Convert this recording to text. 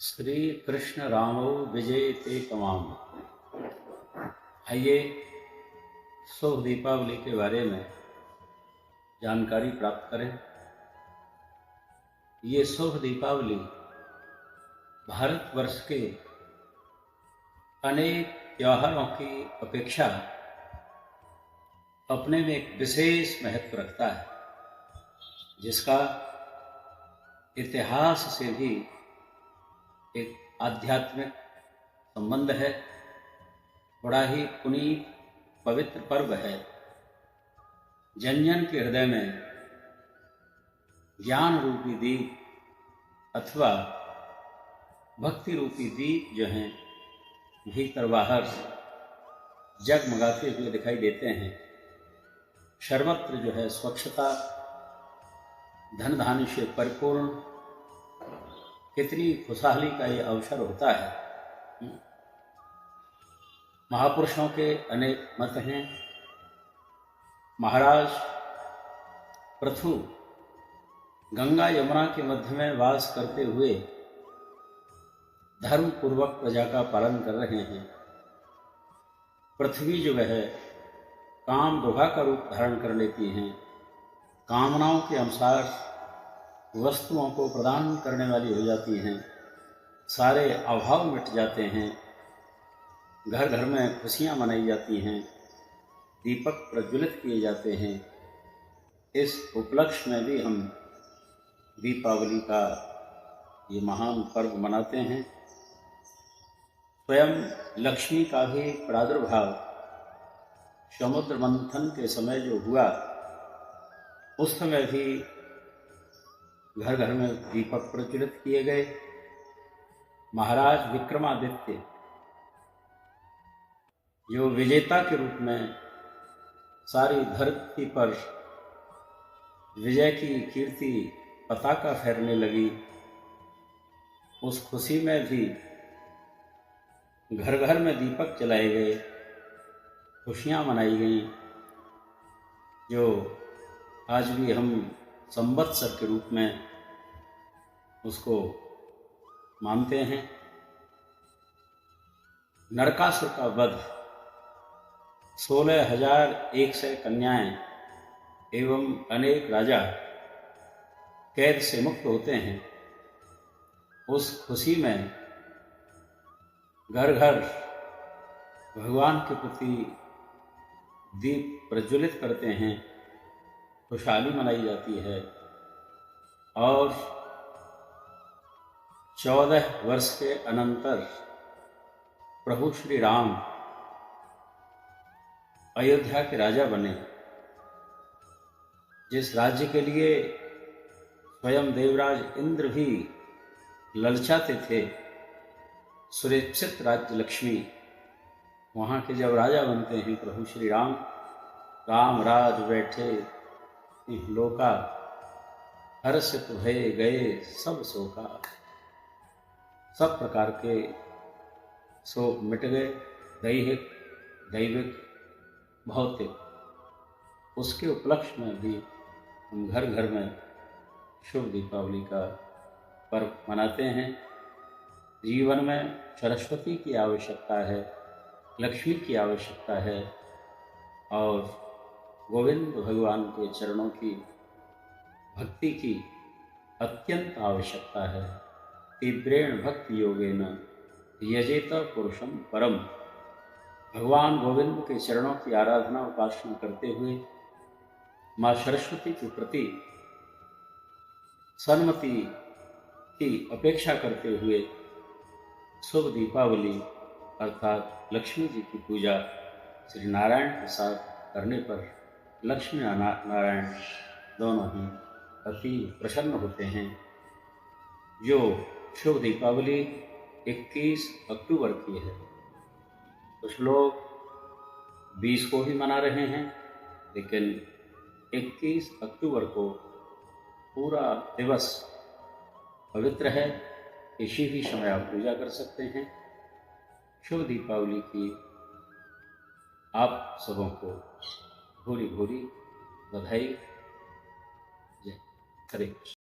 श्री कृष्ण रामो विजयते तमाम। आइए शुभ दीपावली के बारे में जानकारी प्राप्त करें। ये शुभ दीपावली भारतवर्ष के अनेक त्योहारों की अपेक्षा अपने में एक विशेष महत्व रखता है, जिसका इतिहास से भी एक आध्यात्मिक संबंध है। बड़ा ही पुनीत पवित्र पर्व है। जन जन के हृदय में ज्ञान रूपी दीप अथवा भक्ति रूपी दीप जो हैं भीतर बाहर जगमगाते हुए दिखाई देते हैं। सर्वत्र जो है स्वच्छता, धन धान्य से परिपूर्ण, कितनी खुशहाली का ये अवसर होता है। महापुरुषों के अनेक मत हैं। महाराज पृथु गंगा यमुना के मध्य में वास करते हुए धर्म पूर्वक प्रजा का पालन कर रहे हैं। पृथ्वी जो है काम दुहा का रूप धारण कर लेती हैं। कामनाओं के अनुसार वस्तुओं को प्रदान करने वाली हो जाती हैं। सारे अभाव मिट जाते हैं। घर घर में खुशियां मनाई जाती हैं। दीपक प्रज्वलित किए जाते हैं। इस उपलक्ष्य में भी हम दीपावली का ये महान पर्व मनाते हैं। स्वयं लक्ष्मी का भी प्रादुर्भाव समुद्र मंथन के समय जो हुआ, उस समय भी घर घर में दीपक प्रज्वलित किए गए। महाराज विक्रमादित्य जो विजेता के रूप में सारी धरती पर विजय की कीर्ति पताका फहरने लगी, उस खुशी में भी घर घर में दीपक जलाए गए, खुशियां मनाई गई, जो आज भी हम संवत्सर के रूप में उसको मानते हैं। नरकासुर का वध, 16,100 कन्याएं एवं अनेक राजा कैद से मुक्त होते हैं। उस खुशी में घर घर भगवान के प्रति दीप प्रज्वलित करते हैं, खुशहाली मनाई जाती है। और 14 वर्ष के अनंतर प्रभु श्री राम अयोध्या के राजा बने। जिस राज्य के लिए स्वयं देवराज इंद्र भी ललचाते थे, सुरक्षित राज्य लक्ष्मी, वहाँ के जब राजा बनते हैं प्रभु श्री राम, राम राज बैठे लोका, हर्षित भये गए सब शोका। सब प्रकार के शोक मिट गए, दैहिक, दैविक, भौतिक। उसके उपलक्ष्य में भी हम घर घर में शुभ दीपावली का पर्व मनाते हैं। जीवन में सरस्वती की आवश्यकता है, लक्ष्मी की आवश्यकता है, और गोविंद भगवान के चरणों की भक्ति की अत्यंत आवश्यकता है। तीव्रेण भक्ति योगेन यजेत पुरुषम परम। भगवान गोविंद के चरणों की आराधना उपासना करते हुए माँ सरस्वती के प्रति सन्मति की अपेक्षा करते हुए शुभ दीपावली अर्थात लक्ष्मी जी की पूजा श्री नारायण के साथ करने पर लक्ष्मी नारायण दोनों ही अति प्रसन्न होते हैं। जो शुभ दीपावली 21 अक्टूबर की है, कुछ लोग 20 को भी मना रहे हैं, लेकिन 21 अक्टूबर को पूरा दिवस पवित्र है। किसी भी समय आप पूजा कर सकते हैं। शुभ दीपावली की आप सबों को भूरी भूरी बधाई। जय हरे कृष्ण।